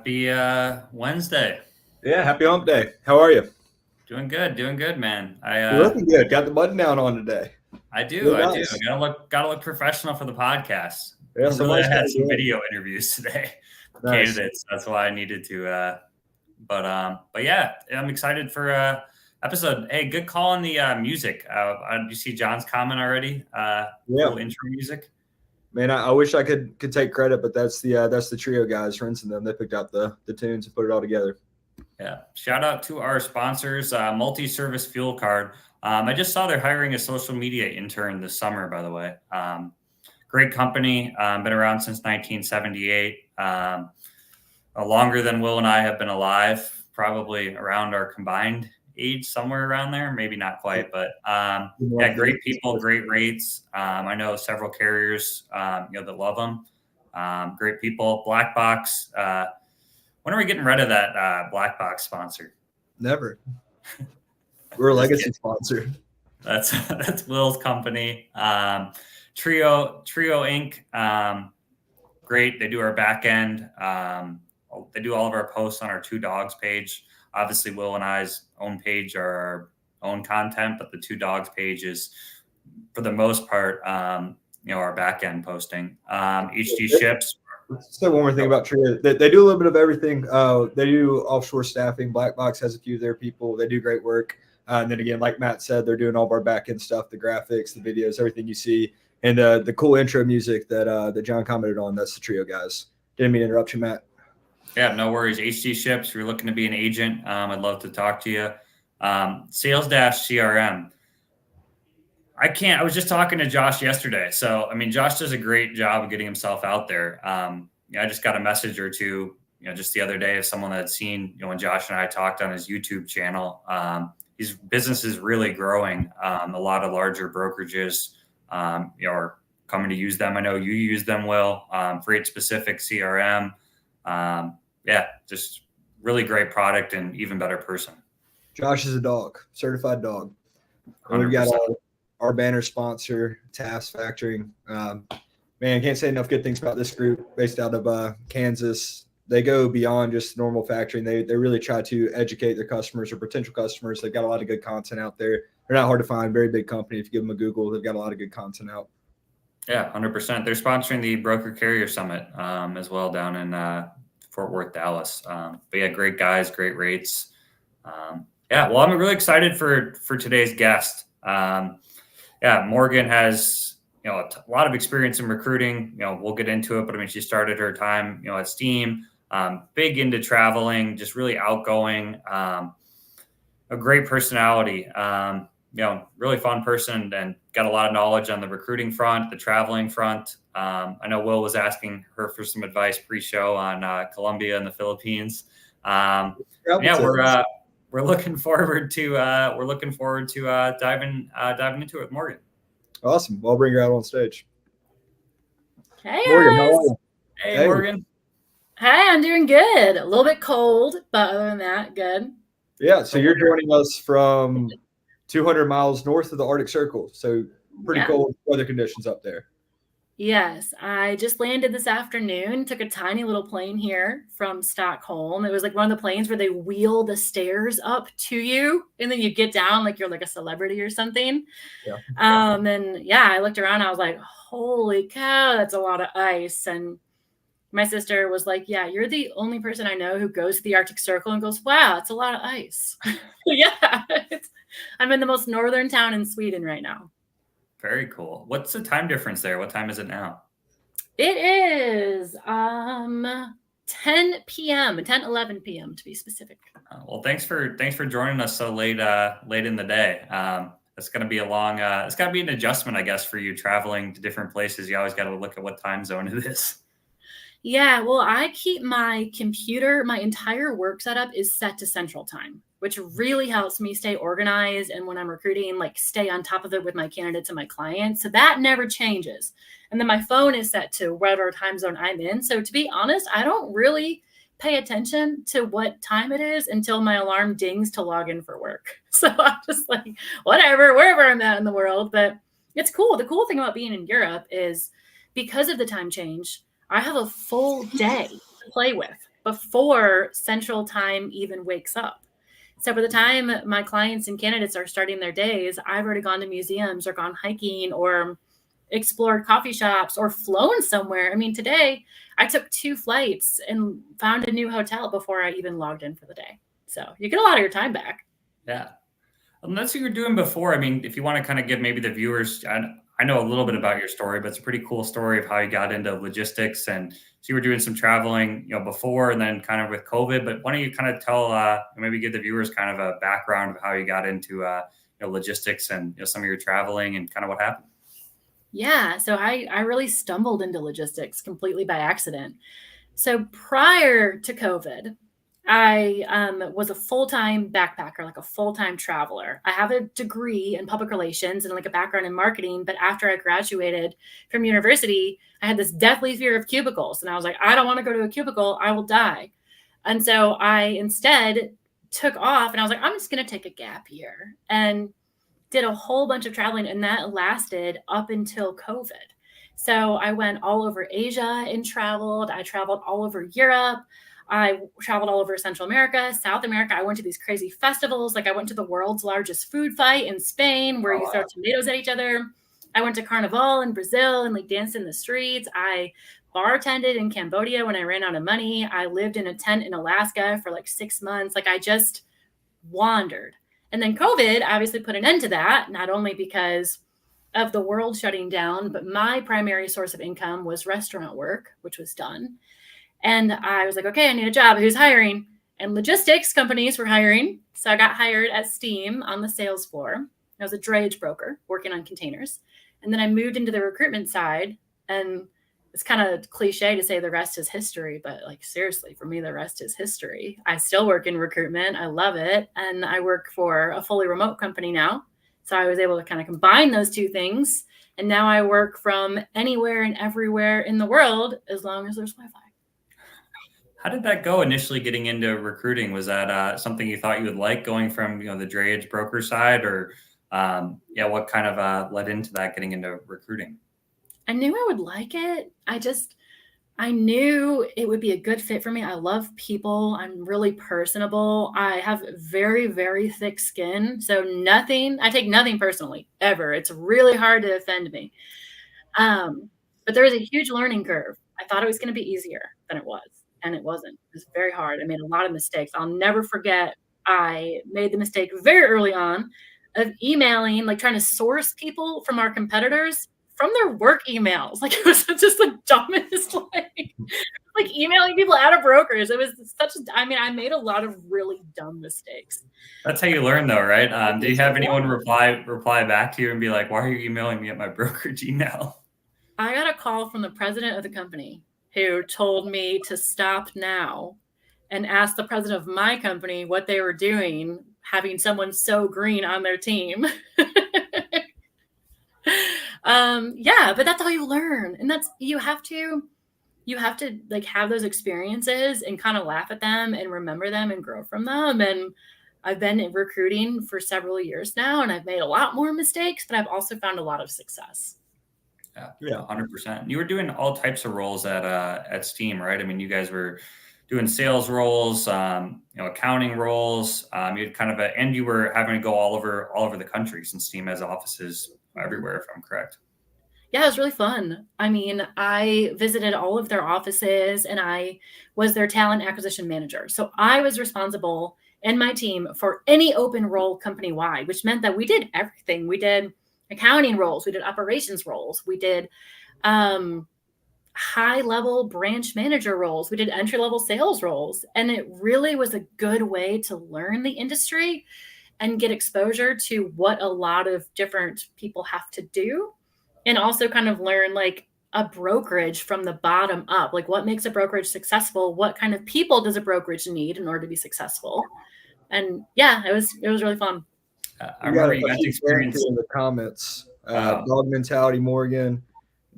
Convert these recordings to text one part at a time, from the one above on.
Happy Wednesday. Yeah, happy hump day. How are you? Doing good, man. You're looking good. Got the button down on today. I do. Real I do. nice. Gotta look professional for the podcast. Yeah, Really, somebody's I got had to some do it. video interviews today, Nice. candidates. That's why I needed to. But yeah, I'm excited for episode. Hey, good call on the music. Did you see John's comment already? Yeah, Cool intro music. man. I wish I could take credit, but that's the trio guys, Rince and them. They picked out the tunes and put it all together. Yeah. Shout out to our sponsors, Multi-Service Fuel Card. I just saw they're hiring a social media intern this summer, by the way. Great company, been around since 1978. Longer than Will and I have been alive, probably around our combined age, somewhere around there. Maybe not quite, but yeah, great people, great rates. I know several carriers, that love them. Great people. Black Box. When are we getting rid of that Black Box sponsor? Never. We're a legacy kidding. sponsor. That's Will's company. Trio Inc. Great. They do our back end. They do all of our posts on our Two Dogs page. Obviously, Will and I's own page are our own content, but the Two Dogs page is, for the most part, our back end posting. HG ships. Let's say one more thing about Trio. They do a little bit of everything. They do offshore staffing. Black Box has a few of their people. They do great work. And then again, like Matt said, they're doing all of our back end stuff, the graphics, the videos, everything you see. And the cool intro music that John commented on, that's the Trio guys. Didn't mean to interrupt you, Matt. Yeah, no worries. HG ships, if you're looking to be an agent, I'd love to talk to you. Sales Dash CRM. I was just talking to Josh yesterday. So, Josh does a great job of getting himself out there. I just got a message or two, just the other day of someone that had seen, when Josh and I talked on his YouTube channel. His business is really growing. A lot of larger brokerages, are coming to use them. I know you use them, Will, freight specific CRM. Just really great product and even better person. Josh is a dog, certified dog. And 100%. we've got our banner sponsor, Task Factoring. Man, can't say enough good things about this group based out of Kansas. They go beyond just normal factoring. They really try to educate their customers or potential customers. They've got a lot of good content out there. They're not hard to find. Very big company. If you give them a Google, they've got a lot of good content out. Yeah, 100%. They're sponsoring the Broker Carrier Summit as well down in Fort Worth, Dallas. But yeah, great guys, great rates. Well, I'm really excited for today's guest. Morgan has a lot of experience in recruiting. We'll get into it, but she started her time at Steam. Big into traveling, just really outgoing. A great personality. Really fun person and got a lot of knowledge on the recruiting front, the traveling front. I know Will was asking her for some advice pre-show on Colombia and the Philippines. We're looking forward to diving into it with Morgan. Awesome. I'll bring her out on stage. Hey, Morgan, guys. how are you? Hey, Morgan. Hi, I'm doing good. A little bit cold, but other than that, good. Yeah, so you're joining us from 200 miles north of the Arctic Circle. So pretty cold weather conditions up there. Yes, I just landed this afternoon, took a tiny little plane here from Stockholm. It was like one of the planes where they wheel the stairs up to you and then you get down like you're like a celebrity or something. Yeah. I looked around. I was like, holy cow, that's a lot of ice. And my sister was like, yeah, you're the only person I know who goes to the Arctic Circle and goes, wow, it's a lot of ice. I'm in the most northern town in Sweden right now. Very cool. What's the time difference there? What time is it now? It is 10 p.m., 11 p.m. to be specific. Well, thanks for joining us so late in the day. It's going to be it's got to be an adjustment, I guess, for you traveling to different places. You always got to look at what time zone it is. Yeah, well, I keep my computer, my entire work setup is set to Central Time, which really helps me stay organized. And when I'm recruiting, stay on top of it with my candidates and my clients. So that never changes. And then my phone is set to whatever time zone I'm in. So to be honest, I don't really pay attention to what time it is until my alarm dings to log in for work. So I'm just like, whatever, wherever I'm at in the world. But it's cool. The cool thing about being in Europe is because of the time change, I have a full day to play with. before Central Time even wakes up. So by the time my clients and candidates are starting their days, I've already gone to museums or gone hiking or explored coffee shops or flown somewhere. I mean, today I took 2 flights and found a new hotel before I even logged in for the day. So you get a lot of your time back. Yeah. And that's what you were doing before. I mean, if you want to kind of give maybe the viewers, I know a little bit about your story, but it's a pretty cool story of how you got into logistics. And so you were doing some traveling, before and then kind of with COVID. But why don't you kind of tell, maybe give the viewers kind of a background of how you got into logistics and some of your traveling and kind of what happened? Yeah, so I really stumbled into logistics completely by accident. So prior to COVID, I was a full-time backpacker, like a full-time traveler. I have a degree in public relations and like a background in marketing, but after I graduated from university, I had this deathly fear of cubicles. And I was like, I don't want to go to a cubicle, I will die. And so I instead took off and I was like, I'm just going to take a gap year and did a whole bunch of traveling, and that lasted up until COVID. So I went all over Asia and traveled. I traveled all over Europe. I traveled all over Central America, South America. I went to these crazy festivals. Like I went to the world's largest food fight in Spain where you throw tomatoes at each other. I went to Carnival in Brazil and like danced in the streets. I bartended in Cambodia when I ran out of money. I lived in a tent in Alaska for like 6 months. Like I just wandered. And then COVID obviously put an end to that, not only because of the world shutting down, but my primary source of income was restaurant work, which was done. And I was like, okay, I need a job. Who's hiring? And logistics companies were hiring. So I got hired at Steam on the sales floor. I was a drayage broker working on containers. And then I moved into the recruitment side. And it's kind of cliche to say the rest is history, but like seriously, for me, the rest is history. I still work in recruitment. I love it. And I work for a fully remote company now. So I was able to kind of combine those two things. And now I work from anywhere and everywhere in the world as long as there's Wi-Fi. How did that go initially getting into recruiting? Was that something you thought you would like going from, the drayage broker side or what kind of led into that getting into recruiting? I knew I would like it. I knew it would be a good fit for me. I love people. I'm really personable. I have very, very thick skin. So I take nothing personally ever. It's really hard to offend me. But there was a huge learning curve. I thought it was going to be easier than it was. And it wasn't. It was very hard. I made a lot of mistakes. I'll never forget. I made the mistake very early on of emailing, like trying to source people from our competitors from their work emails. Like it was just the dumbest like emailing people out of brokers. It was I made a lot of really dumb mistakes. That's how you learn though, right? Do you have anyone reply back to you and be like, why are you emailing me at my brokerage email? I got a call from the president of the company who told me to stop now and ask the president of my company what they were doing, having someone so green on their team. But that's how you learn. And you have to like have those experiences and kind of laugh at them and remember them and grow from them. And I've been in recruiting for several years now and I've made a lot more mistakes, but I've also found a lot of success. Yeah, 100%. You were doing all types of roles at Steam, right? I mean, you guys were doing sales roles, accounting roles. You had kind of and you were having to go all over the country since Steam has offices everywhere, if I'm correct. Yeah, it was really fun. I mean, I visited all of their offices and I was their talent acquisition manager. So I was responsible and my team for any open role company-wide, which meant that we did everything. We did accounting roles, we did operations roles, we did high-level branch manager roles, we did entry-level sales roles. And it really was a good way to learn the industry and get exposure to what a lot of different people have to do. And also kind of learn like a brokerage from the bottom up, like what makes a brokerage successful? What kind of people does a brokerage need in order to be successful? And yeah, it was really fun. I remember you got to experience in the comments. Dog mentality, Morgan,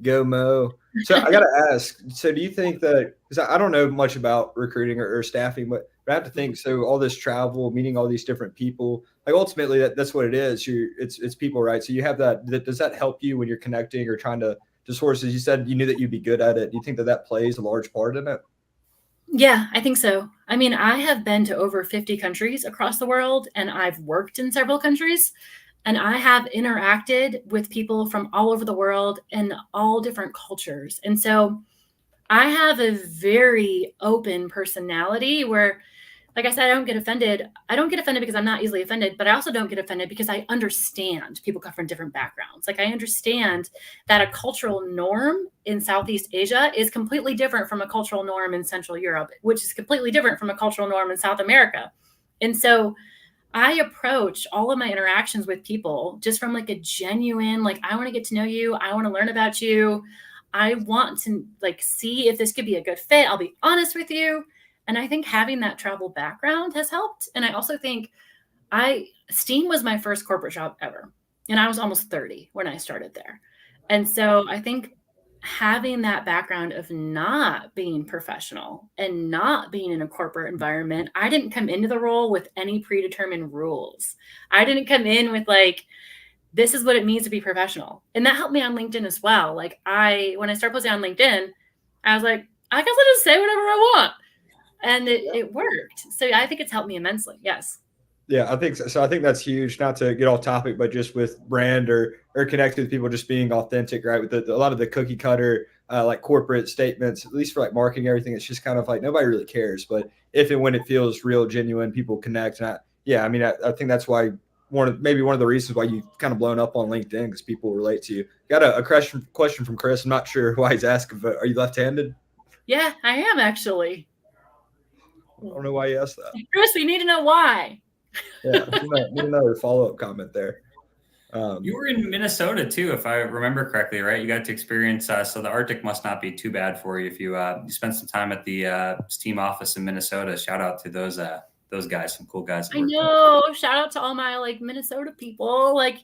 go Mo. So I got to ask. So do you think that? Because I don't know much about recruiting or staffing, but I have to think. So all this travel, meeting all these different people, like ultimately that's what it is. It's people, right? So you have that. Does that help you when you're connecting or trying to source? As you said, you knew that you'd be good at it. Do you think that plays a large part in it? Yeah, I think so. I mean, I have been to over 50 countries across the world, and I've worked in several countries, and I have interacted with people from all over the world and all different cultures. And so I have a very open personality where, like I said, I don't get offended. I don't get offended because I'm not easily offended, but I also don't get offended because I understand people come from different backgrounds. Like I understand that a cultural norm in Southeast Asia is completely different from a cultural norm in Central Europe, which is completely different from a cultural norm in South America. And so I approach all of my interactions with people just from like a genuine, like, I want to get to know you. I want to learn about you. I want to like see if this could be a good fit. I'll be honest with you. And I think having that travel background has helped. And I also think Steam was my first corporate job ever. And I was almost 30 when I started there. And so I think having that background of not being professional and not being in a corporate environment, I didn't come into the role with any predetermined rules. I didn't come in with like, this is what it means to be professional. And that helped me on LinkedIn as well. Like when I started posting on LinkedIn, I was like, I guess I'll just say whatever I want. And it worked. So I think it's helped me immensely. Yes. Yeah, I think so. So I think that's huge. Not to get off topic, but just with brand or connect with people, just being authentic, right? With a lot of the cookie cutter like corporate statements, at least for like marketing, everything, it's just kind of like nobody really cares. But if and when it feels real, genuine, people connect. And I mean, I think that's why maybe one of the reasons why you kind of blown up on LinkedIn, because people relate to you. Got a question from Chris. I'm not sure why he's asking, but are you left-handed? Yeah, I am actually. I don't know why you asked that. Chris, we need to know why. Yeah, need another follow-up comment there. You were in Minnesota too, if I remember correctly, right? You got to experience, so the Arctic must not be too bad for you if you spent some time at the Steam office in Minnesota. Shout out to those guys, some cool guys. I know. Shout out to all my like Minnesota people. Like,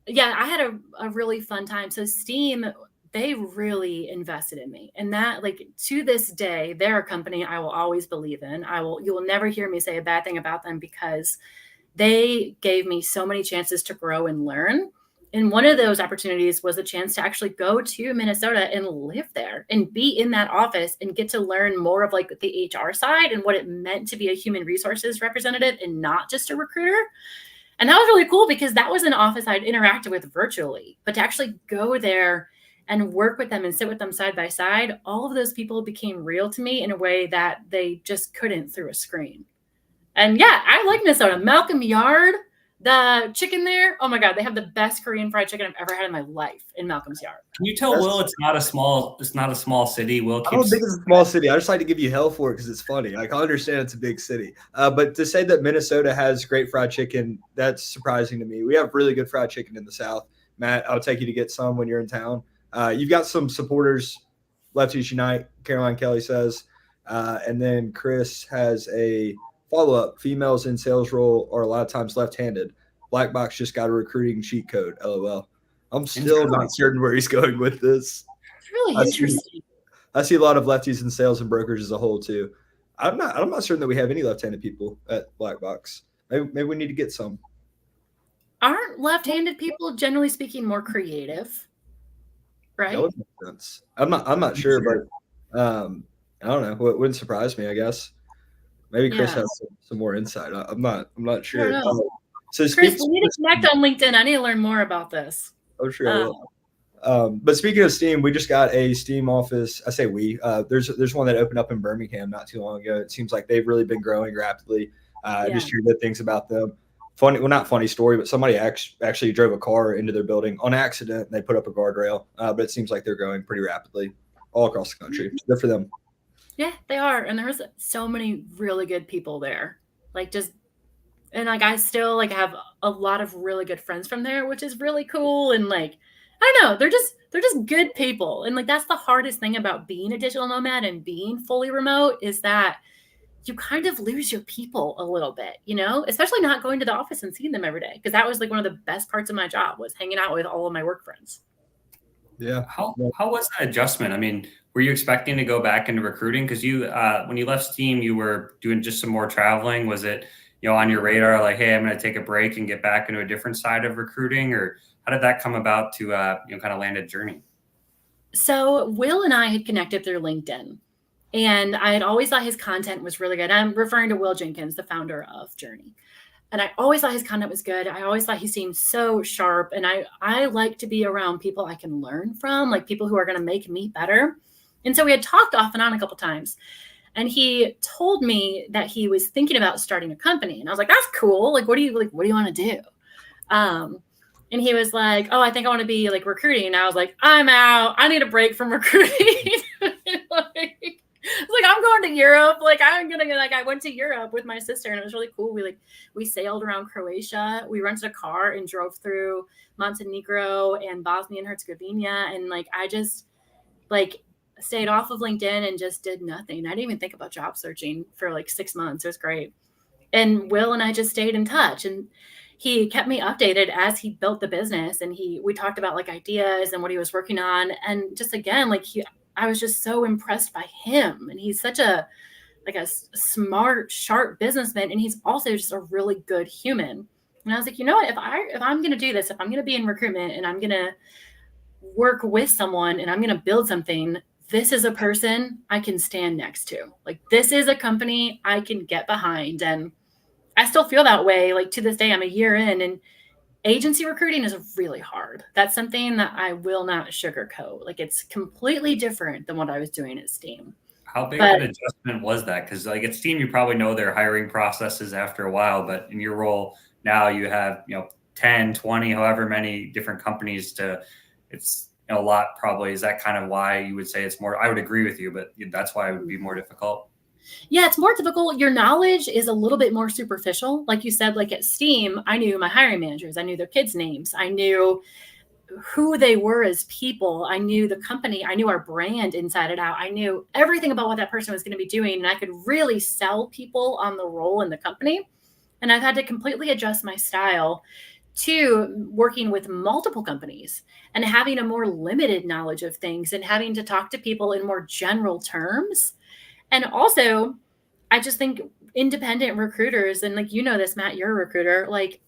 yeah, I had a really fun time. So Steam, they really invested in me. And that, like, to this day, they're a company I will always believe in. You will never hear me say a bad thing about them because they gave me so many chances to grow and learn. And one of those opportunities was a chance to actually go to Minnesota and live there and be in that office and get to learn more of like the HR side and what it meant to be a human resources representative and not just a recruiter. And that was really cool because that was an office I'd interacted with virtually, but to actually go there and work with them and sit with them side by side, all of those people became real to me in a way that they just couldn't through a screen. And yeah, I like Minnesota. Malcolm Yard, the chicken there. Oh my God, they have the best Korean fried chicken I've ever had in my life in Malcolm's Yard. Can you tell Will it's not a small city? Will I don't think it's a small city. I just like to give you hell for it because it's funny. Like, I understand it's a big city, but to say that Minnesota has great fried chicken, that's surprising to me. We have really good fried chicken in the South. Matt, I'll take you to get some when you're in town. You've got some supporters, Lefties Unite, Caroline Kelly says, and then Chris has a follow-up. Females in sales role are a lot of times left-handed. Black Box just got a recruiting cheat code, LOL. I'm still not certain where he's going with this. It's really interesting. I see a lot of lefties in sales and brokers as a whole too. I'm not certain that we have any left-handed people at Black Box. Maybe we need to get some. Aren't left-handed people generally speaking more creative? Right? That would make sense. I'm not sure, but I don't know. It wouldn't surprise me, I guess. Maybe Chris has some more insight. I'm not sure. So Chris, we need to connect on LinkedIn. I need to learn more about this. Oh, sure. I will. But speaking of Steam, we just got a Steam office. I say we. There's one that opened up in Birmingham not too long ago. It seems like they've really been growing rapidly. Just hear good things about them. Not funny story, but somebody actually drove a car into their building on accident. And they put up a guardrail, but it seems like they're growing pretty rapidly all across the country. Good for them. Yeah, they are. And there's so many really good people there. I still like have a lot of really good friends from there, which is really cool. And like, I don't know, they're just good people. And like, that's the hardest thing about being a digital nomad and being fully remote is that you kind of lose your people a little bit, especially not going to the office and seeing them every day. Cause that was like one of the best parts of my job was hanging out with all of my work friends. Yeah. How was that adjustment? I mean, were you expecting to go back into recruiting? Cause you, when you left Steam, you were doing just some more traveling. Was it, on your radar, like, hey, I'm going to take a break and get back into a different side of recruiting? Or how did that come about to, kind of land a journey? So Will and I had connected through LinkedIn. And I had always thought his content was really good. I'm referring to Will Jenkins, the founder of Journey. And I always thought his content was good. I always thought he seemed so sharp. And I like to be around people I can learn from, like people who are going to make me better. And so we had talked off and on a couple times. And he told me that he was thinking about starting a company. And I was like, that's cool. Like, what do you want to do? And he was like, oh, I think I want to be like recruiting. And I was like, I'm out. I need a break from recruiting. Like I'm going to Europe. Like I went to Europe with my sister and it was really cool. We sailed around Croatia. We rented a car and drove through Montenegro and Bosnia and Herzegovina. And like, I just like stayed off of LinkedIn and just did nothing. I didn't even think about job searching for like 6 months. It was great. And Will and I just stayed in touch and he kept me updated as he built the business. And we talked about like ideas and what he was working on. And just again, like I was just so impressed by him. And he's such a smart, sharp businessman. And he's also just a really good human. And I was like, you know what, if I'm going to do this, if I'm going to be in recruitment and I'm going to work with someone and I'm going to build something, this is a person I can stand next to. Like this is a company I can get behind. And I still feel that way. Like to this day, I'm a year in and agency recruiting is really hard. That's something that I will not sugarcoat. Like it's completely different than what I was doing at Steam. How big of an adjustment was that? Because like at Steam, you probably know their hiring processes after a while, but in your role now you have, 10, 20, however many different companies it's a lot probably. Is that kind of why you would say it's more, I would agree with you, but that's why it would be more difficult. Yeah, it's more difficult. Your knowledge is a little bit more superficial. Like you said, like at Steam, I knew my hiring managers. I knew their kids' names. I knew who they were as people. I knew the company. I knew our brand inside and out. I knew everything about what that person was going to be doing. And I could really sell people on the role in the company. And I've had to completely adjust my style to working with multiple companies and having a more limited knowledge of things and having to talk to people in more general terms. And also, I just think independent recruiters, and like, this, Matt, you're a recruiter, like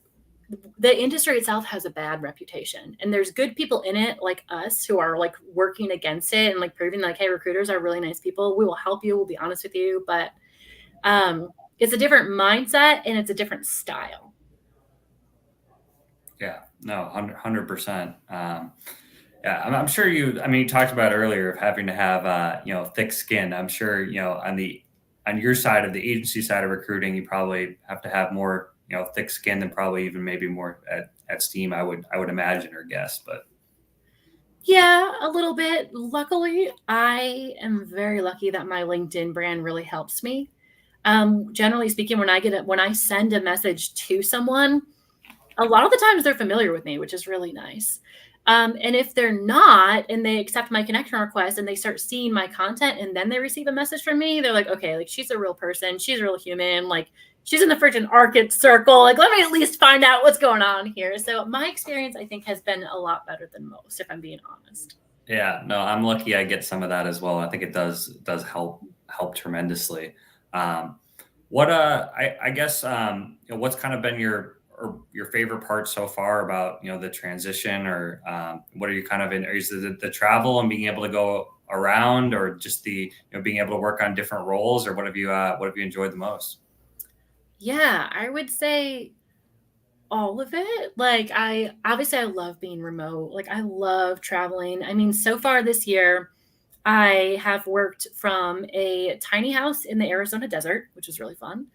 the industry itself has a bad reputation and there's good people in it like us who are like working against it and like proving like, hey, recruiters are really nice people. We will help you. We'll be honest with you. But it's a different mindset and it's a different style. Yeah, no, 100%. Yeah, I'm sure you talked about earlier of having to have, thick skin. I'm sure, on your side of the agency side of recruiting, you probably have to have more, thick skin than probably even maybe more at Steam, I would imagine or guess, but. Yeah, a little bit. Luckily, I am very lucky that my LinkedIn brand really helps me. Generally speaking, when I send a message to someone, a lot of the times they're familiar with me, which is really nice. And if they're not, and they accept my connection request and they start seeing my content and then they receive a message from me, they're like, okay, like she's a real person. She's a real human. Like she's in the freaking Arctic Circle. Like, let me at least find out what's going on here. So my experience, I think, has been a lot better than most, if I'm being honest. Yeah, no, I'm lucky I get some of that as well. I think it does help tremendously. I guess, what's kind of been your favorite part so far about, the transition or what are you kind of in? Is it the travel and being able to go around or just the, being able to work on different roles or what have you enjoyed the most? Yeah, I would say all of it. Like I love being remote. Like I love traveling. I mean, so far this year, I have worked from a tiny house in the Arizona desert, which is really fun.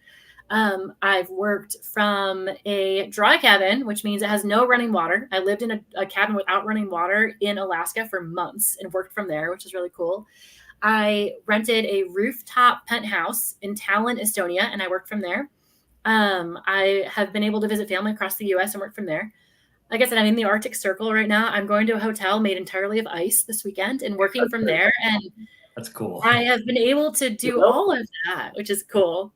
I've worked from a dry cabin, which means it has no running water. I lived in a cabin without running water in Alaska for months and worked from there, which is really cool. I rented a rooftop penthouse in Tallinn, Estonia, and I worked from there. I have been able to visit family across the US and work from there. Like I said, I'm in the Arctic Circle right now. I'm going to a hotel made entirely of ice this weekend and working from there. And that's cool. I have been able to do all of that, which is cool.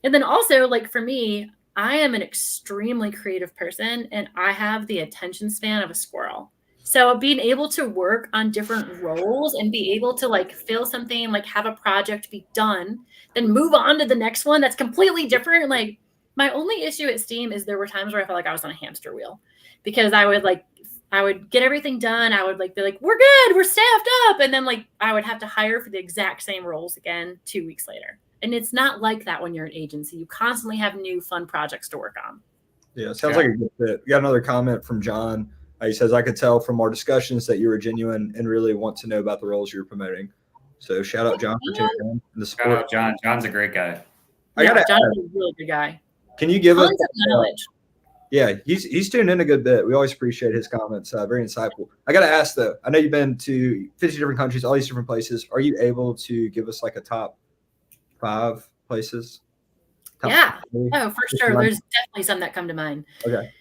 And then also, like for me, I am an extremely creative person and I have the attention span of a squirrel. So being able to work on different roles and be able to like fill something, like have a project be done, then move on to the next one that's completely different. Like my only issue at Steam is there were times where I felt like I was on a hamster wheel because I would like I would get everything done. I would like be like, we're good, we're staffed up. And then like I would have to hire for the exact same roles again 2 weeks later. And it's not like that when you're an agency. You constantly have new fun projects to work on. Yeah, sounds like a good fit. We got another comment from John. He says, I could tell from our discussions that you were genuine and really want to know about the roles you're promoting. So shout out John for tuning in and the Shout support. out John. John's a great guy. Yeah, John's a really good guy. Can you give us tons of knowledge? Yeah, he's tuned in a good bit. We always appreciate his comments. Very insightful. I got to ask though. I know you've been to 50 different countries, all these different places. Are you able to give us like a top 5 places? Yeah. Oh, for sure. There's definitely some that come to mind. Okay.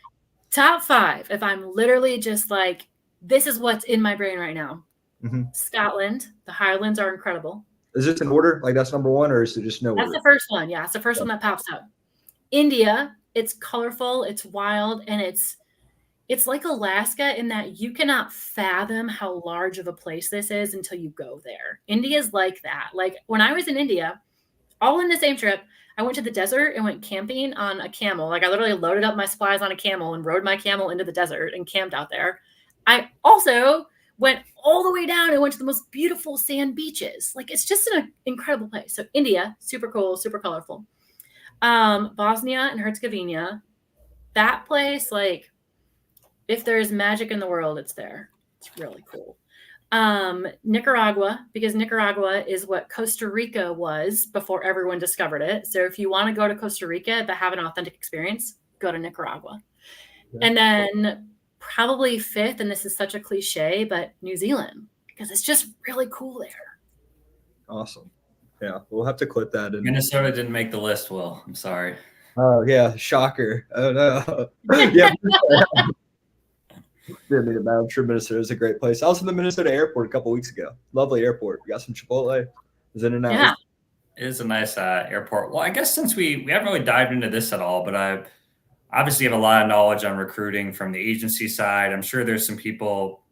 Top 5. If I'm literally just like, this is what's in my brain right now. Mm-hmm. Scotland. The Highlands are incredible. Is this in order? Like that's number 1, or is it just no order? That's the first one. Yeah, it's the first one that pops up. India. It's colorful, it's wild, and it's like Alaska in that you cannot fathom how large of a place this is until you go there. India's like that. Like when I was in India, all in the same trip, I went to the desert and went camping on a camel. Like I literally loaded up my supplies on a camel and rode my camel into the desert and camped out there. I also went all the way down and went to the most beautiful sand beaches. Like it's just an incredible place. So India, super cool, super colorful. Bosnia and Herzegovina, that place, like if there's magic in the world, it's there. It's really cool. Nicaragua, because Nicaragua is what Costa Rica was before everyone discovered it. So if you want to go to Costa Rica but have an authentic experience, go to Nicaragua. Yeah. And then probably 5th, and this is such a cliche, but New Zealand, because it's just really cool there. Awesome. Yeah, we'll have to clip that. Minnesota didn't make the list, Will. I'm sorry. Oh, yeah. Shocker. Oh, no. Yeah. I'm sure Minnesota is a great place. I was in the Minnesota airport a couple weeks ago. Lovely airport. We got some Chipotle. Was in and out. Yeah. It is a nice airport. Well, I guess since we haven't really dived into this at all, but I obviously have a lot of knowledge on recruiting from the agency side. I'm sure there's some people,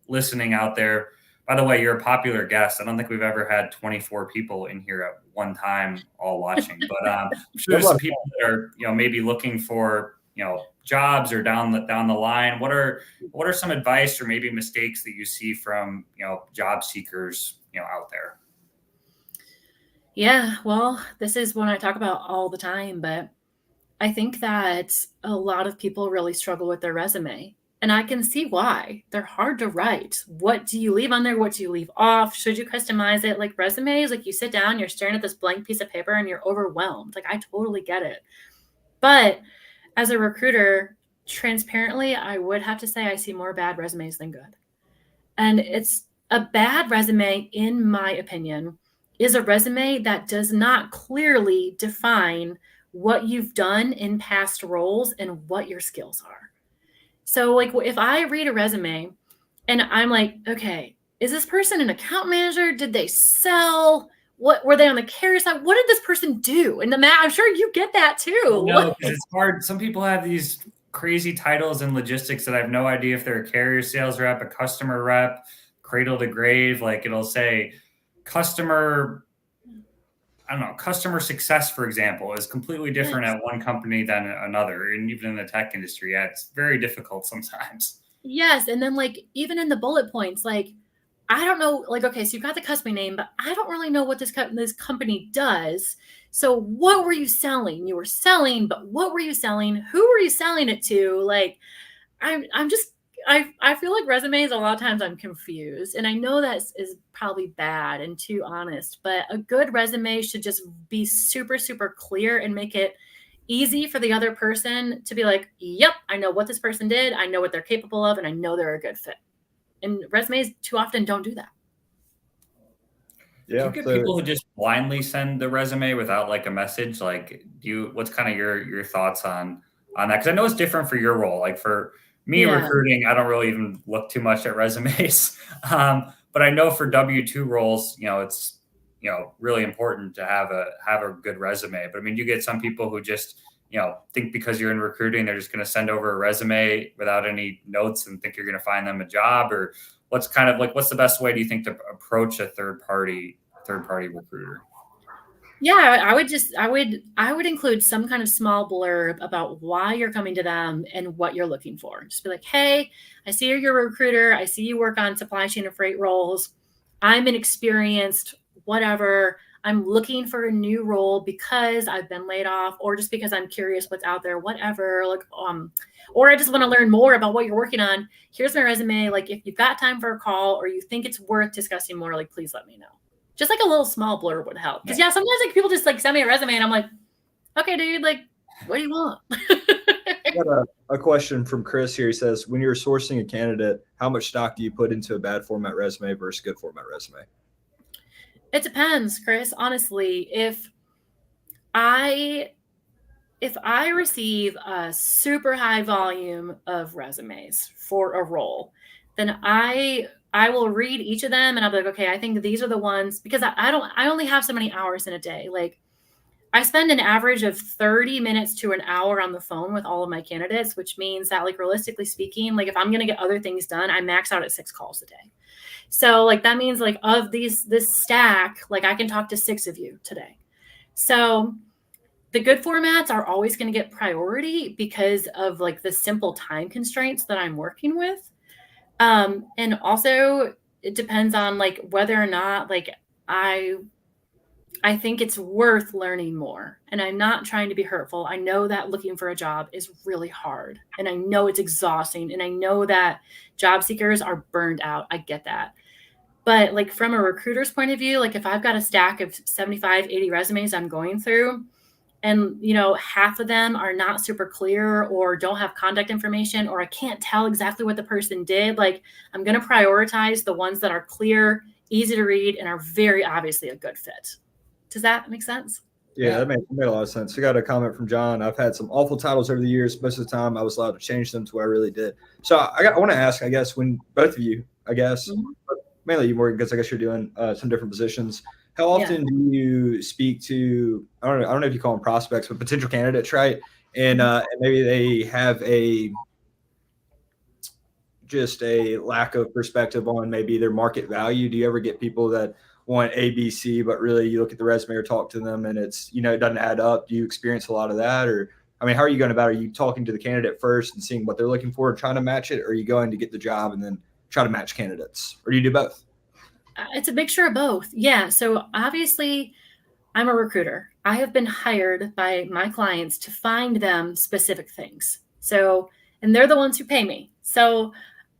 listening out there. By the way, you're a popular guest. I don't think we've ever had 24 people in here at one time all watching, but I'm sure there's some people that are, maybe looking for, jobs or down the line. What are some advice or maybe mistakes that you see from, job seekers, out there? Yeah, well, this is one I talk about all the time, but I think that a lot of people really struggle with their resume. And I can see why. They're hard to write. What do you leave on there? What do you leave off? Should you customize it? Like resumes, like you sit down, you're staring at this blank piece of paper and you're overwhelmed. Like I totally get it. But as a recruiter, transparently, I would have to say I see more bad resumes than good. And it's a bad resume, in my opinion, is a resume that does not clearly define what you've done in past roles and what your skills are. So like if I read a resume and I'm like, okay, is this person an account manager? Did they sell? What were they on the carrier side? What did this person do? And I'm sure you get that too. No, because it's hard. Some people have these crazy titles in logistics that I have no idea if they're a carrier sales rep, a customer rep, cradle to grave. Like it'll say customer success, for example, is completely different at one company than another. And even in the tech industry, it's very difficult sometimes. Yes. And then like, even in the bullet points, like, I don't know, like, okay, so you've got the company name, but I don't really know what this company does. So what were you selling? You were selling, but what were you selling? Who were you selling it to? Like, I feel like resumes, a lot of times I'm confused, and I know that is probably bad and too honest, but a good resume should just be super, super clear and make it easy for the other person to be like, yep, I know what this person did. I know what they're capable of, and I know they're a good fit. And resumes too often don't do that. Yeah. Do you get people who just blindly send the resume without like a message? Like, what's kind of your thoughts on that? Because I know it's different for your role. Like for me, recruiting, I don't really even look too much at resumes. But I know for W-2 roles, it's really important to have a good resume. But I mean, you get some people who just think because you're in recruiting, they're just going to send over a resume without any notes and think you're going to find them a job. Or what's the best way, do you think, to approach a third party recruiter? Yeah, I would include some kind of small blurb about why you're coming to them and what you're looking for. Just be like, hey, I see you're a recruiter. I see you work on supply chain and freight roles. I'm an experienced whatever. I'm looking for a new role because I've been laid off, or just because I'm curious what's out there, whatever. Like, or I just want to learn more about what you're working on. Here's my resume. Like, if you've got time for a call or you think it's worth discussing more, like, please let me know. Just like a little small blurb would help. Because yeah, sometimes like people just like send me a resume and I'm like, okay, dude, like, what do you want? I got a question from Chris here. He says, when you're sourcing a candidate, how much stock do you put into a bad format resume versus good format resume? It depends, Chris. Honestly, I if I receive a super high volume of resumes for a role, then I will read each of them and I'll be like, okay, I think these are the ones because I only have so many hours in a day. Like I spend an average of 30 minutes to an hour on the phone with all of my candidates, which means that like realistically speaking, like if I'm going to get other things done, I max out at 6 calls a day. So like that means like of this stack, like I can talk to 6 of you today. So the good formats are always going to get priority because of like the simple time constraints that I'm working with. And also it depends on like whether or not like I think it's worth learning more. And I'm not trying to be hurtful. I know that looking for a job is really hard and I know it's exhausting and I know that job seekers are burned out. I get that. But like from a recruiter's point of view, like if I've got a stack of 75, 80 resumes I'm going through, and half of them are not super clear or don't have contact information or I can't tell exactly what the person did, like I'm going to prioritize the ones that are clear, easy to read, and are very obviously a good fit. Does that make sense? Yeah, that made a lot of sense. I got a comment from John. I've had some awful titles over the years. Most of the time, I was allowed to change them to what I really did. So I want to ask, I guess, when both of you, I guess, but mainly you, Morgan, because I guess you're doing some different positions. How often do you speak to, I don't know if you call them prospects, but potential candidates, right? And maybe they have just a lack of perspective on maybe their market value. Do you ever get people that want ABC, but really you look at the resume or talk to them and it's, it doesn't add up? Do you experience a lot of that? Or, I mean, how are you going about it? Are you talking to the candidate first and seeing what they're looking for and trying to match it? Or are you going to get the job and then try to match candidates? Or do you do both? It's a mixture of both. Yeah. So obviously I'm a recruiter. I have been hired by my clients to find them specific things. So, and they're the ones who pay me. So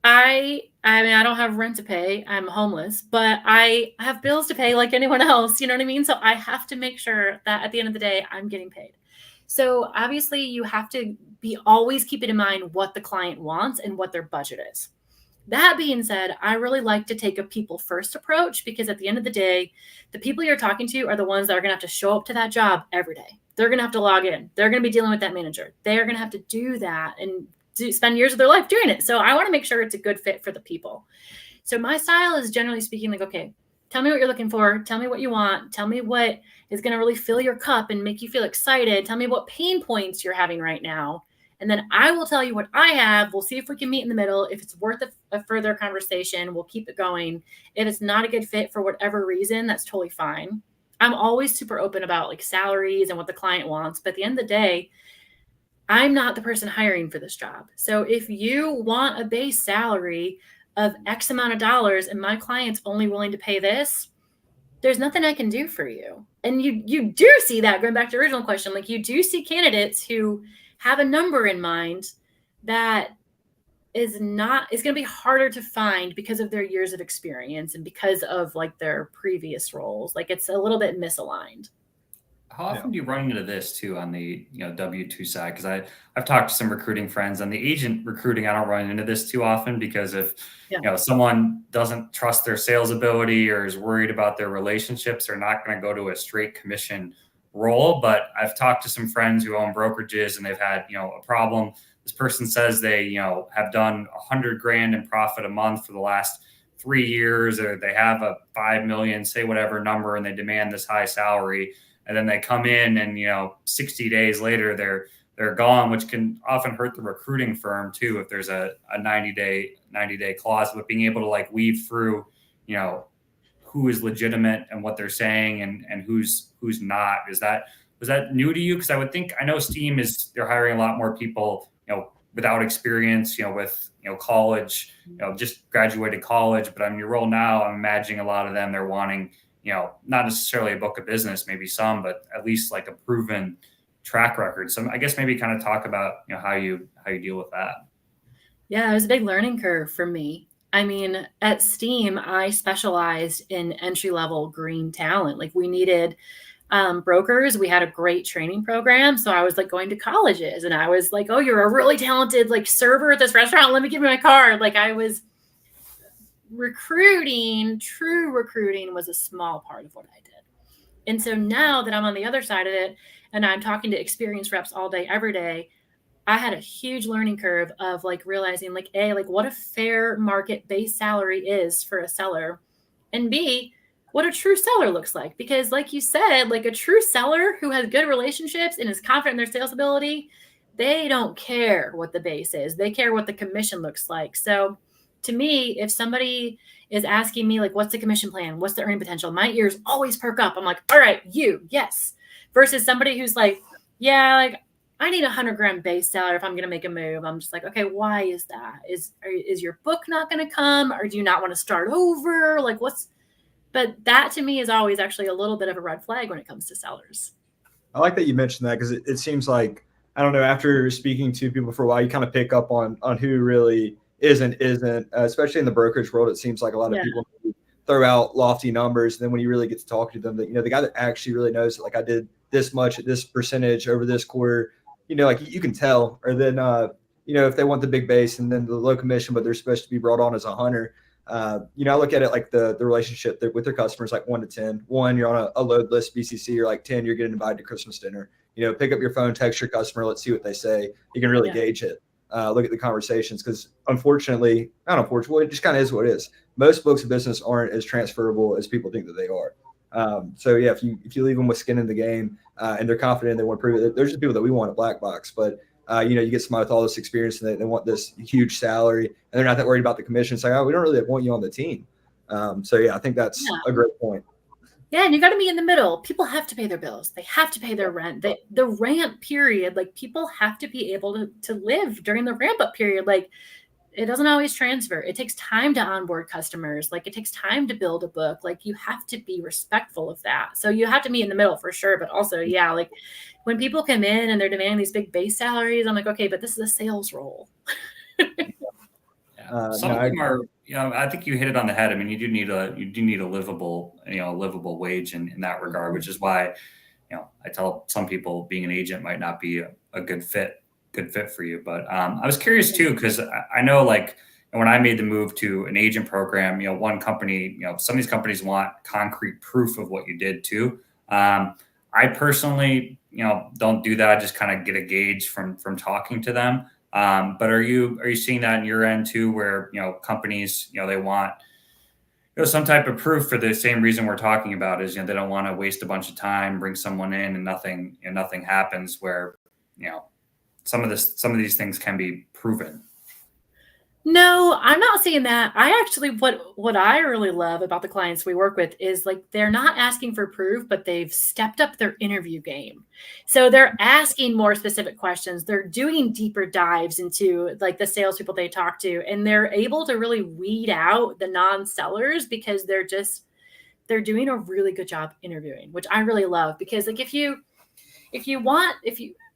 I mean, I don't have rent to pay. I'm homeless, but I have bills to pay like anyone else. You know what I mean? So I have to make sure that at the end of the day, I'm getting paid. So obviously you have to always keep it in mind what the client wants and what their budget is. That being said, I really like to take a people first approach because at the end of the day, the people you're talking to are the ones that are going to have to show up to that job every day. They're going to have to log in. They're going to be dealing with that manager. They're going to have to do that and spend years of their life doing it. So I want to make sure it's a good fit for the people. So my style is generally speaking like, okay, tell me what you're looking for. Tell me what you want. Tell me what is going to really fill your cup and make you feel excited. Tell me what pain points you're having right now. And then I will tell you what I have. We'll see if we can meet in the middle. If it's worth a further conversation, we'll keep it going. If it's not a good fit for whatever reason, that's totally fine. I'm always super open about like salaries and what the client wants. But at the end of the day, I'm not the person hiring for this job. So if you want a base salary of X amount of dollars and my client's only willing to pay this, there's nothing I can do for you. And you do see that, going back to the original question, like you do see candidates who have a number in mind that is going to be harder to find because of their years of experience and because of like their previous roles. Like it's a little bit misaligned. How often do you run into this too on the W-2 side? Because I've talked to some recruiting friends on the agent recruiting. I don't run into this too often because if someone doesn't trust their sales ability or is worried about their relationships, they're not going to go to a straight commission role. But I've talked to some friends who own brokerages and they've had a problem. This person says they have done $100,000 in profit a month for the last 3 years, or they have a 5 million, say whatever number, and they demand this high salary. And then they come in and, 60 days later, they're gone, which can often hurt the recruiting firm too, if there's a 90 day clause. But being able to like weave through, who is legitimate and what they're saying and who's not. Was that new to you? Because I know Steam they're hiring a lot more people, without experience, with college, just graduated college. But your role now, I'm imagining a lot of them, they're wanting, not necessarily a book of business, maybe some, but at least like a proven track record. So I guess maybe kind of talk about how you deal with that. Yeah, it was a big learning curve for me. I mean, at Steam, I specialized in entry-level green talent. Like we needed brokers. We had a great training program. So I was like going to colleges and I was like, oh, you're a really talented like server at this restaurant. Let me give you my card. Like I was true recruiting was a small part of what I did. And so now that I'm on the other side of it and I'm talking to experienced reps all day, every day, I had a huge learning curve of like realizing like, A, like what a fair market base salary is for a seller, and B, what a true seller looks like. Because like you said, like a true seller who has good relationships and is confident in their sales ability, they don't care what the base is. They care what the commission looks like. So to me, if somebody is asking me like, what's the commission plan? What's the earning potential? My ears always perk up. I'm like, all right, yes. Versus somebody who's like, yeah, like I need $100,000 base salary if I'm going to make a move. I'm just like, okay, why is that? Is your book not going to come, or do you not want to start over? Like but that to me is always actually a little bit of a red flag when it comes to sellers. I like that you mentioned that because it seems like, I don't know, after speaking to people for a while, you kind of pick up on who really isn't, especially in the brokerage world. It seems like a lot of people throw out lofty numbers. And then when you really get to talk to them, that, the guy that actually really knows that, like, I did this much at this percentage over this quarter, like you can tell. Or then, if they want the big base and then the low commission, but they're supposed to be brought on as a hunter. I look at it like the relationship with their customers, like 1 to 10. 1, you're on a load list BCC, or like 10, you're getting invited to Christmas dinner. Pick up your phone, text your customer, let's see what they say. You can really gauge it. Look at the conversations, because unfortunately, it just kind of is what it is. Most books of business aren't as transferable as people think that they are. So yeah, if you leave them with skin in the game and they're confident and they want to prove it, there's just people that we want at Black Box. But you get somebody with all this experience and they want this huge salary and they're not that worried about the commission. It's like, oh, we don't really want you on the team. So yeah, I think that's a great point. Yeah, and you got to be in the middle. People have to pay their bills. They have to pay their rent. The ramp period, like people have to be able to live during the ramp up period. Like it doesn't always transfer. It takes time to onboard customers. Like it takes time to build a book. Like you have to be respectful of that. So you have to be in the middle for sure. But also, yeah, like when people come in and they're demanding these big base salaries, I'm like, okay, but this is a sales role. Some of them are, I think you hit it on the head. I mean, you do need a livable wage in that regard, which is why, I tell some people being an agent might not be a good fit for you. But I was curious too, because I know like when I made the move to an agent program, one company, some of these companies want concrete proof of what you did too. I personally, don't do that. I just kind of get a gauge from talking to them. But are you seeing that in your end too, where, companies, they want, some type of proof for the same reason we're talking about is, they don't want to waste a bunch of time, bring someone in and nothing happens, where, some of these things can be proven. No, I'm not saying that. I actually, what I really love about the clients we work with is like, they're not asking for proof, but they've stepped up their interview game. So they're asking more specific questions. They're doing deeper dives into like the salespeople they talk to, and they're able to really weed out the non-sellers because they're doing a really good job interviewing, which I really love. Because like, if you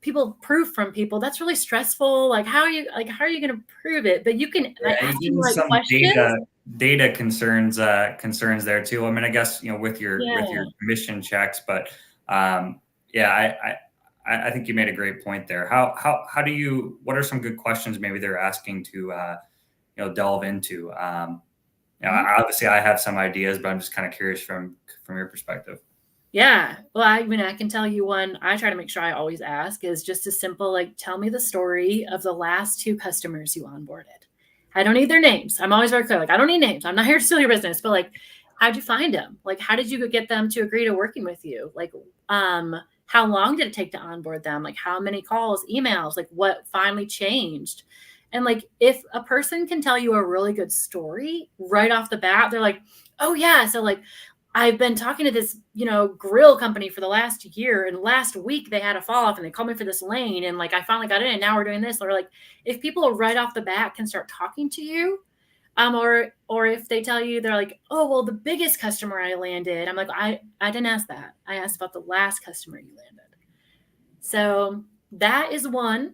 people proof from people, that's really stressful. Like, how are you going to prove it? But you can ask them, like, some questions. Data concerns there too. I mean, I guess, with your commission checks, but I think you made a great point there. What are some good questions maybe they're asking to, delve into? Obviously I have some ideas, but I'm just kind of curious from your perspective. Yeah. Well, I mean, I can tell you one I try to make sure I always ask is just a simple, like, tell me the story of the last 2 customers you onboarded. I don't need their names. I'm always very clear. Like, I don't need names. I'm not here to steal your business, but like, how'd you find them? Like, how did you get them to agree to working with you? Like, how long did it take to onboard them? Like, how many calls, emails, like what finally changed? And like, if a person can tell you a really good story right off the bat, they're like, oh yeah, so like I've been talking to this, grill company for the last year, and last week they had a fall off and they called me for this lane, and like I finally got in and now we're doing this. Or like, if people right off the bat can start talking to you, or if they tell you, they're like, oh well, the biggest customer I landed, I'm like, I didn't ask that. I asked about the last customer you landed. So that is one.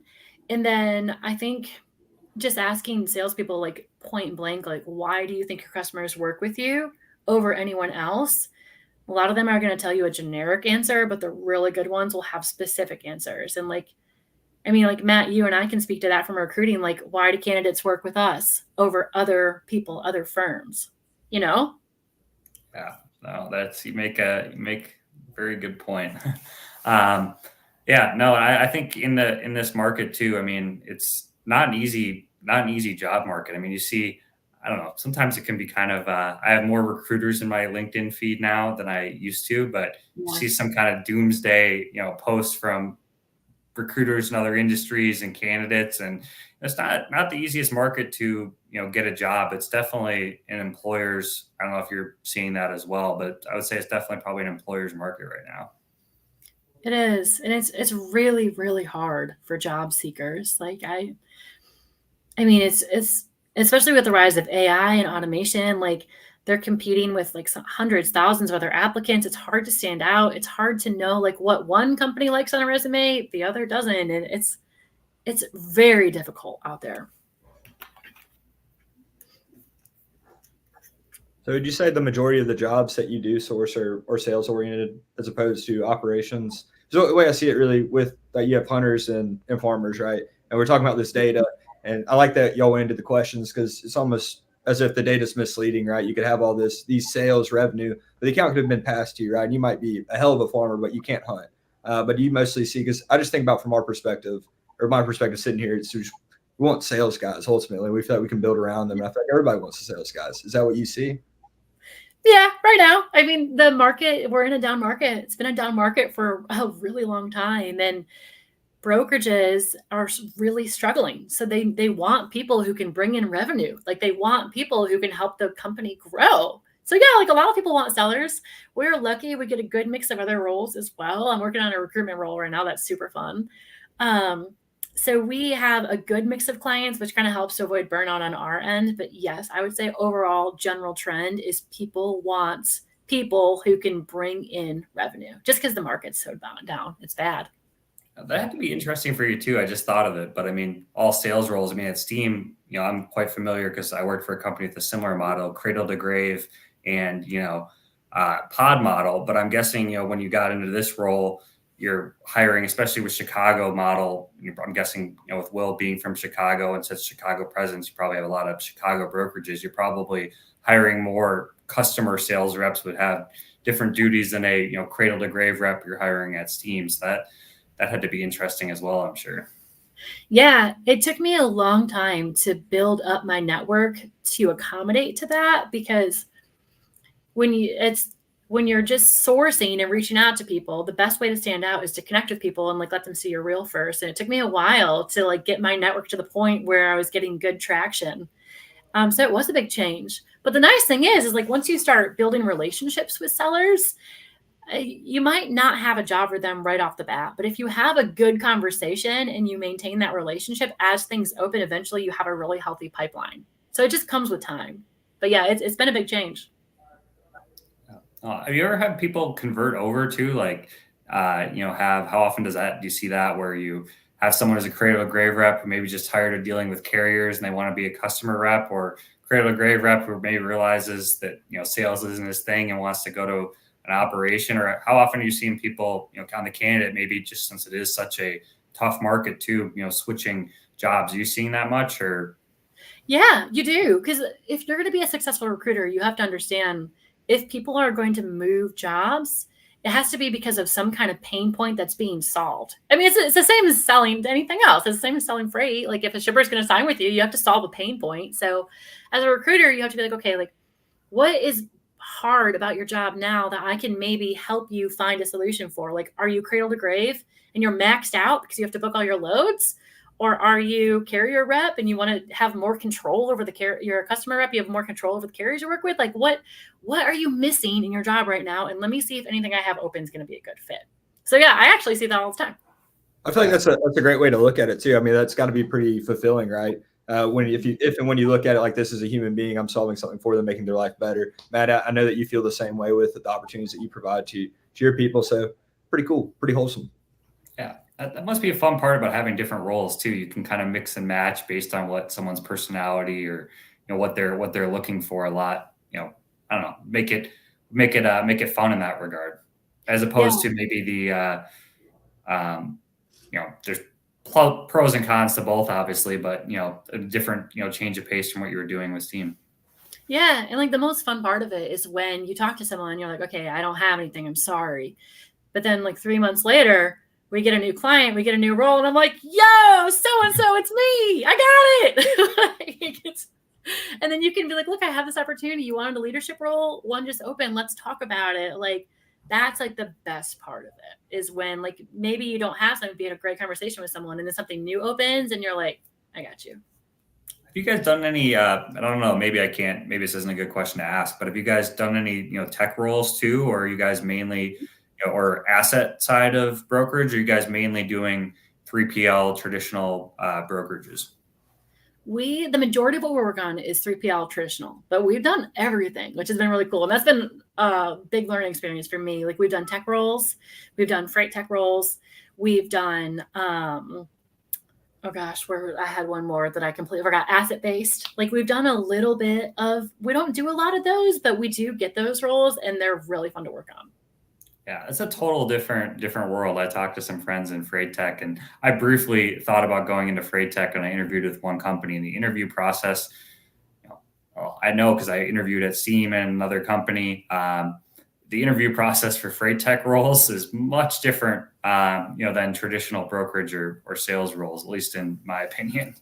And then I think just asking salespeople like point blank, like, why do you think your customers work with you over anyone else? A lot of them are going to tell you a generic answer, but the really good ones will have specific answers. And like, I mean, like Matt, you and I can speak to that from recruiting. Like, why do candidates work with us over other people, other firms? Yeah, no, you make a very good point. Yeah, no, I think in this market too, I mean, it's not an easy job market. I mean, you see, I don't know, sometimes it can be kind of, I have more recruiters in my LinkedIn feed now than I used to, but you see some kind of doomsday, posts from recruiters in other industries and candidates, and it's not the easiest market to get a job. It's definitely an employer's. I don't know if you're seeing that as well, but I would say it's definitely probably an employer's market right now. It is, and it's really, really hard for job seekers. Like I mean, it's especially with the rise of AI and automation, like they're competing with like hundreds, thousands of other applicants. It's hard to stand out. It's hard to know like what one company likes on a resume, the other doesn't. And it's very difficult out there. So would you say the majority of the jobs that you do source are sales oriented as opposed to operations? So the way I see it really with that, you have hunters and farmers, right? And we're talking about this data. And I like that y'all went into the questions because it's almost as if the data is misleading, right? You could have all these sales revenue, but the account could have been passed to you, right? And you might be a hell of a farmer, but you can't hunt. But you mostly see, because I just think about from our perspective, or my perspective sitting here, it's just, we want sales guys ultimately. We feel like we can build around them. And I feel like everybody wants the sales guys. Is that what you see? Yeah, right now. I mean, the market, we're in a down market. It's been a down market for a really long time. And brokerages are really struggling. So they want people who can bring in revenue. Like they want people who can help the company grow. So yeah, like a lot of people want sellers. We're lucky we get a good mix of other roles as well. I'm working on a recruitment role right now. That's super fun. So we have a good mix of clients, which kind of helps to avoid burnout on our end. But yes, I would say overall general trend is people want people who can bring in revenue just because the market's so down. It's bad. That had to be interesting for you too. I just thought of it, but I mean, all sales roles. I mean, at Steam, I'm quite familiar because I worked for a company with a similar model, cradle to grave, and pod model. But I'm guessing, when you got into this role, you're hiring, especially with Chicago model. I'm guessing, with Will being from Chicago and such Chicago presence, you probably have a lot of Chicago brokerages. You're probably hiring more customer sales reps would have different duties than a cradle to grave rep you're hiring at Steam. So that had to be interesting as well, I'm sure. Yeah, it took me a long time to build up my network to accommodate to that, because when you're just sourcing and reaching out to people, the best way to stand out is to connect with people and like let them see your reel first. And it took me a while to like get my network to the point where I was getting good traction. So it was a big change. But the nice thing is like once you start building relationships with sellers, you might not have a job for them right off the bat, but if you have a good conversation and you maintain that relationship, as things open, eventually you have a really healthy pipeline. So it just comes with time. But yeah, it's been a big change. Have you ever had people convert over to like, how often do you see that where you have someone as a cradle to grave rep who maybe just tired of dealing with carriers and they want to be a customer rep, or cradle to grave rep who maybe realizes that, sales isn't his thing and wants to go to an operation? Or how often are you seeing people, on the candidate, maybe just since it is such a tough market too, switching jobs? Are you seeing that much? Or yeah, you do. Because if you're going to be a successful recruiter, you have to understand if people are going to move jobs, it has to be because of some kind of pain point that's being solved. I mean, it's the same as selling anything else. It's the same as selling freight. Like if a shipper is going to sign with you, you have to solve a pain point. So as a recruiter, you have to be like, okay, like what is hard about your job now that I can maybe help you find a solution for? Like, are you cradle to grave and you're maxed out because you have to book all your loads? Or are you carrier rep and you want to have more control over your customer rep? You have more control over the carriers you work with. Like what are you missing in your job right now? And let me see if anything I have open is going to be a good fit. So yeah, I actually see that all the time. I feel like that's a great way to look at it too. I mean, that's got to be pretty fulfilling, right? If and when you look at it like this as a human being, I'm solving something for them, making their life better. Matt, I know that you feel the same way with the opportunities that you provide to your people. So pretty cool, pretty wholesome. Yeah, that must be a fun part about having different roles too. You can kind of mix and match based on what someone's personality or what they're looking for a lot. I don't know, make it fun in that regard, as opposed to maybe the there's pros and cons to both, obviously, but a different change of pace from what you were doing with Steam. Yeah, and like the most fun part of it is when you talk to someone and you're like, okay, I don't have anything, I'm sorry. But then like 3 months later, we get a new client, we get a new role, and I'm like, yo, so-and-so, it's me. I got it. And then you can be like, look, I have this opportunity. You wanted a leadership role? One just open. Let's talk about it. Like, that's like the best part of it is when like maybe you don't have something, be in a great conversation with someone and then something new opens and you're like, I got you. Have you guys done any, I don't know, maybe this isn't a good question to ask, but have you guys done any, tech roles too? Or are you guys mainly, or asset side of brokerage? Or are you guys mainly doing 3PL traditional brokerages? The majority of what we work on is 3PL traditional, but we've done everything, which has been really cool. And that's been a big learning experience for me. Like we've done tech roles, we've done freight tech roles, we've done, I had one more that I completely forgot, asset-based. Like we've done a little bit of, we don't do a lot of those, but we do get those roles and they're really fun to work on. Yeah, it's a total different world. I talked to some friends in freight tech, and I briefly thought about going into freight tech, and I interviewed with one company. In the interview process, I know because I interviewed at Steam and another company. The interview process for freight tech roles is much different, than traditional brokerage or sales roles, at least in my opinion.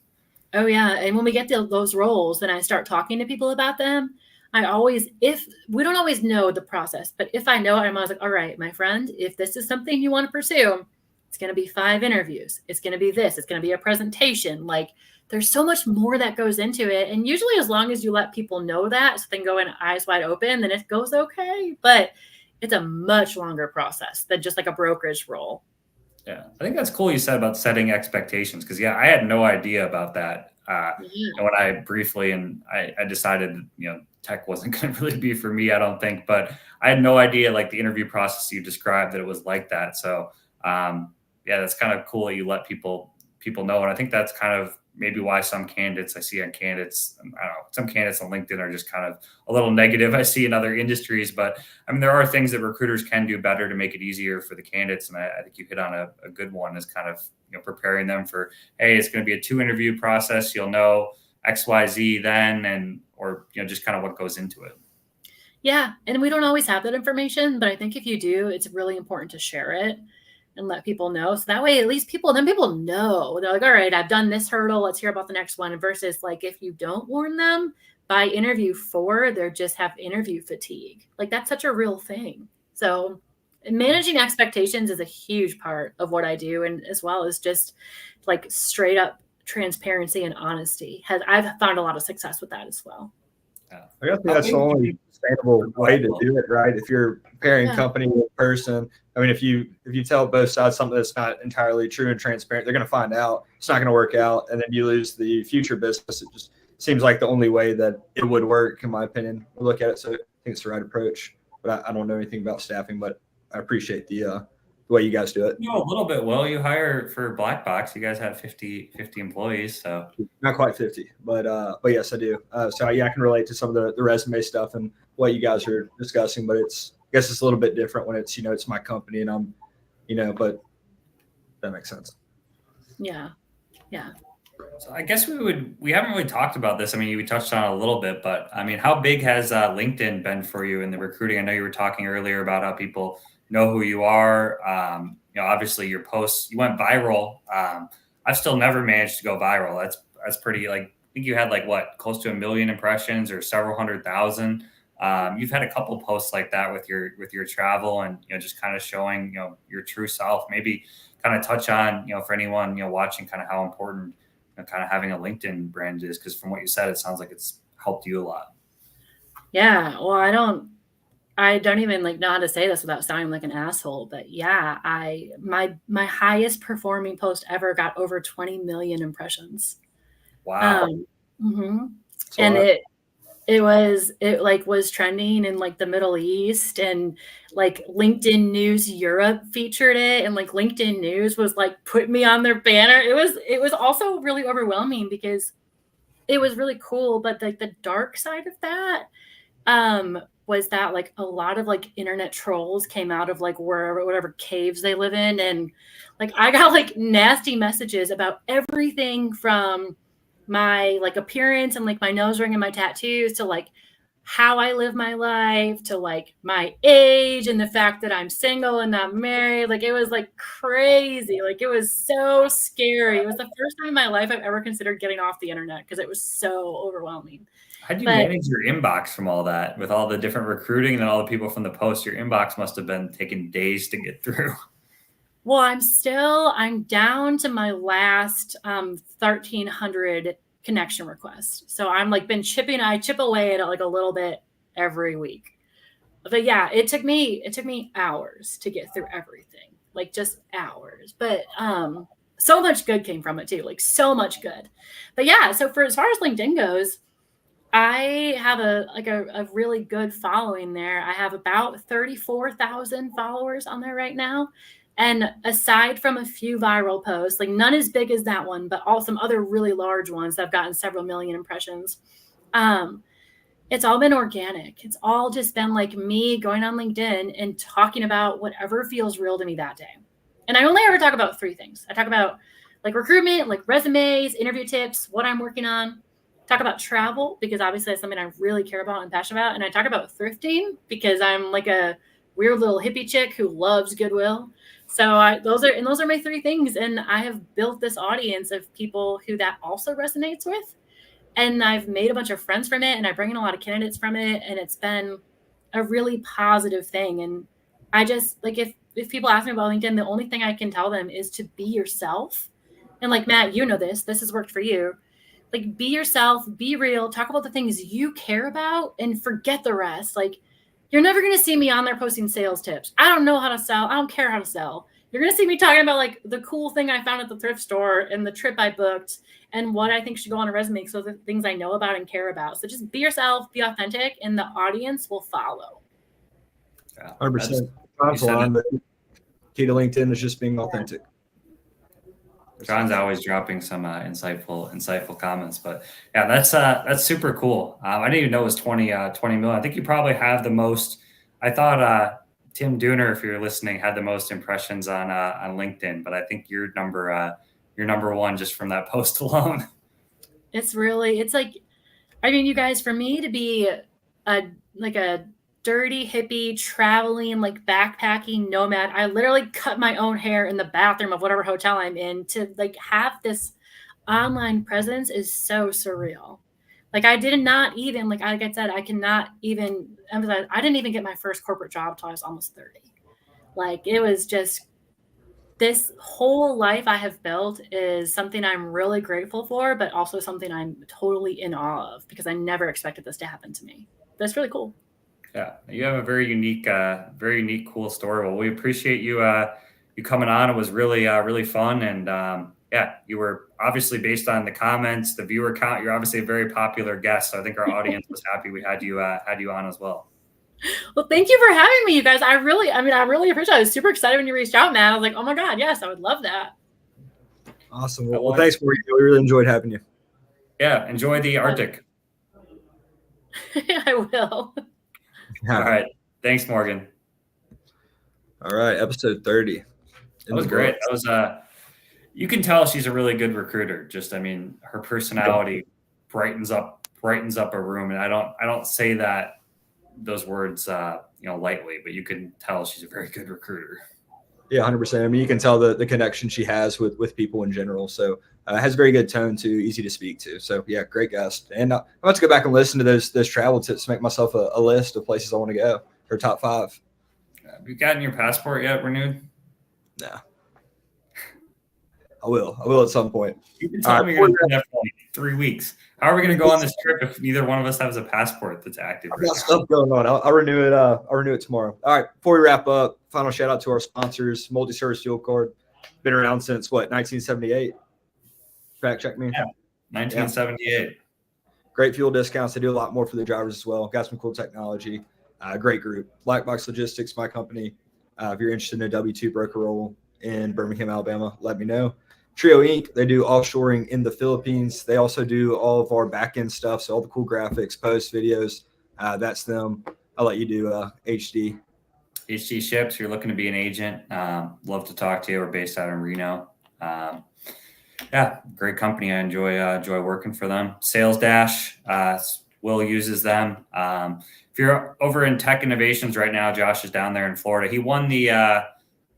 Oh yeah, and when we get to those roles, then I start talking to people about them. If we don't always know the process, but if I know it, I'm always like, all right, my friend, if this is something you want to pursue, it's going to be 5 interviews. It's going to be this. It's going to be a presentation. Like there's so much more that goes into it. And usually as long as you let people know that, so they can go in eyes wide open, then it goes okay. But it's a much longer process than just like a brokerage role. Yeah, I think that's cool you said about setting expectations because, I had no idea about that. When I briefly, and I decided, tech wasn't going to really be for me, I don't think, but I had no idea like the interview process you described that it was like that. So that's kind of cool that you let people know. And I think that's kind of maybe why some candidates I see on candidates, I don't know, some candidates on LinkedIn are just kind of a little negative I see in other industries, but I mean, there are things that recruiters can do better to make it easier for the candidates. And I think you hit on a good one is kind of, preparing them for, hey, it's going to be a 2 interview process. You'll know XYZ then, or just kind of what goes into it. Yeah. And we don't always have that information, but I think if you do, it's really important to share it and let people know. So that way, at least people know. They're like, all right, I've done this hurdle. Let's hear about the next one. Versus like, if you don't warn them by interview 4, they just have interview fatigue. Like that's such a real thing. So managing expectations is a huge part of what I do. And as well as just like straight up transparency and honesty. I've found a lot of success with that as well. I guess that's the only sustainable way to do it, right? If you're pairing company with person, I mean, if you tell both sides something that's not entirely true and transparent, they're going to find out it's not going to work out, and then you lose the future business. It just seems like the only way that it would work, in my opinion. We look at it, so I think it's the right approach. But I don't know anything about staffing, but I appreciate the way you guys do it. A little bit. Well, you hire for Black Box. You guys have 50 employees, so not quite 50, but yes, I do. So I can relate to some of the resume stuff and what you guys are discussing, but I guess it's a little bit different when it's it's my company and I'm but that makes sense. Yeah. So I guess we haven't really talked about this. I mean, we touched on it a little bit, but I mean, how big has LinkedIn been for you in the recruiting? I know you were talking earlier about how people know who you are. Obviously your posts, you went viral. I've still never managed to go viral. That's pretty, like, I think you had close to 1 million impressions or several 100,000. You've had a couple of posts like that with your travel and, just kind of showing, your true self. Maybe kind of touch on, for anyone, watching, kind of how important, kind of having a LinkedIn brand is? Because from what you said, it sounds like it's helped you a lot. Yeah. Well, I don't even know how to say this without sounding like an asshole, but yeah, my highest performing post ever got over 20 million impressions. Wow. Mm-hmm. And it was trending in the Middle East, and LinkedIn News Europe featured it, and LinkedIn News was put me on their banner. It was also really overwhelming because it was really cool, but the dark side of that was that a lot of internet trolls came out of wherever, whatever caves they live in, and I got nasty messages about everything from my appearance and my nose ring and my tattoos to how I live my life to my age and the fact that I'm single and not married. It was crazy. It was so scary. It was the first time in my life I've ever considered getting off the internet because it was so overwhelming. How do you manage your inbox from all that, with all the different recruiting and all the people from the post? Your inbox must have been taking days to get through. Well, I'm down to my last 1,300 connection requests. So I'm I chip away at it a little bit every week. But yeah, it took me hours to get through everything, just hours. But so much good came from it too, so much good. But yeah, so as far as LinkedIn goes, I have a really good following there. I have about 34,000 followers on there right now. And aside from a few viral posts, none as big as that one, but all some other really large ones that have gotten several million impressions, it's all been organic. It's all just been me going on LinkedIn and talking about whatever feels real to me that day. And I only ever talk about 3 things. I talk about recruitment, resumes, interview tips, what I'm working on. Talk about travel, because obviously that's something I really care about and passionate about. And I talk about thrifting because I'm a weird little hippie chick who loves Goodwill. So those are my 3 things. And I have built this audience of people who that also resonates with. And I've made a bunch of friends from it, and I bring in a lot of candidates from it. And it's been a really positive thing. And I just if people ask me about LinkedIn, the only thing I can tell them is to be yourself. And Matt, this has worked for you. Be yourself, be real, talk about the things you care about, and forget the rest. You're never going to see me on there posting sales tips. I don't know how to sell. I don't care how to sell. You're going to see me talking about the cool thing I found at the thrift store and the trip I booked and what I think should go on a resume. So the things I know about and care about. So just be yourself, be authentic, and the audience will follow. Yeah, 100%. The key to LinkedIn is just being authentic. John's always dropping some insightful comments, but yeah, that's super cool. I didn't even know it was 20 million. I think you probably have the most. I thought Tim Dooner, if you're listening, had the most impressions on LinkedIn, but I think you're number 1 just from that post alone. It's you guys, for me to be a dirty hippie traveling backpacking nomad, I literally cut my own hair in the bathroom of whatever hotel I'm in to have this online presence is so surreal. I did not even like I said, I cannot even emphasize, I didn't even get my first corporate job till I was almost 30. It was just, this whole life I have built is something I'm really grateful for, but also something I'm totally in awe of because I never expected this to happen to me. That's really cool. Yeah, you have a very unique, cool story. Well, we appreciate you coming on. It was really fun, and yeah, you were obviously, based on the comments, the viewer count, you're obviously a very popular guest. So I think our audience was happy we had you on as well. Well, thank you for having me, you guys. I really appreciate it. I was super excited when you reached out, man. I was like, oh my God, yes, I would love that. Awesome. Well, thanks, Morgan. We really enjoyed having you. Yeah, enjoy the Arctic. I will. All right. Thanks, Morgan. All right. Episode 30. That was great. That was you can tell she's a really good recruiter. Just, her personality brightens up a room. And I don't say those words, lightly, but you can tell she's a very good recruiter. Yeah, 100%. You can tell the connection she has with people in general. So has a very good tone too, easy to speak to. So yeah, great guest. And I'm about to go back and listen to those travel tips to make myself a list of places I want to go, or top 5. Have you gotten your passport yet renewed? No. I will at some point. You've been All telling right, me you're going to do that for like 3 weeks. How are we going to go on this trip if neither one of us has a passport that's active? I've got stuff going on. I'll renew it. I'll renew it tomorrow. All right. Before we wrap up, final shout out to our sponsors. Multi-service fuel card, been around since what, 1978? Fact check me. Yeah, 1978. Great fuel discounts. They do a lot more for the drivers as well. Got some cool technology. Great group. Black Box Logistics, my company. If you're interested in a W-2 broker role in Birmingham, Alabama, let me know. Trio Inc., they do offshoring in the Philippines. They also do all of our back-end stuff, so all the cool graphics, posts, videos. That's them. I'll let you do HD. HD Ships, you're looking to be an agent. Love to talk to you. We're based out in Reno. Yeah, great company. I enjoy working for them. Sales Dash, Will uses them. If you're over in Tech Innovations right now, Josh is down there in Florida. He won the, I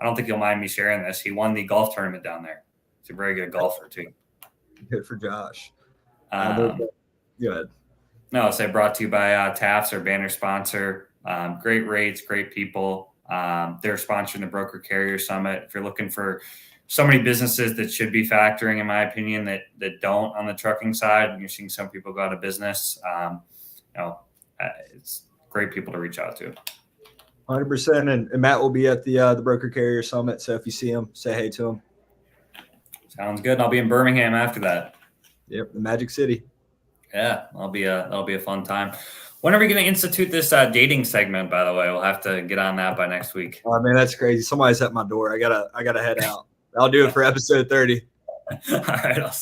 don't think you'll mind me sharing this. He won the golf tournament down there. He's a very good golfer too. Good for Josh. Go ahead. No, say brought to you by TAFS, our banner sponsor. Great rates, great people. They're sponsoring the Broker Carrier Summit. If you're looking for so many businesses that should be factoring, in my opinion, that don't on the trucking side, and you're seeing some people go out of business. It's great people to reach out to. 100%. And Matt will be at the Broker Carrier Summit. So if you see him, say hey to him. Sounds good. And I'll be in Birmingham after that. Yep, the Magic City. Yeah, that'll be a fun time. When are we going to institute this dating segment? By the way, we'll have to get on that by next week. Oh man, that's crazy. Somebody's at my door. I gotta head out. I'll do it for episode 30. All right, I'll see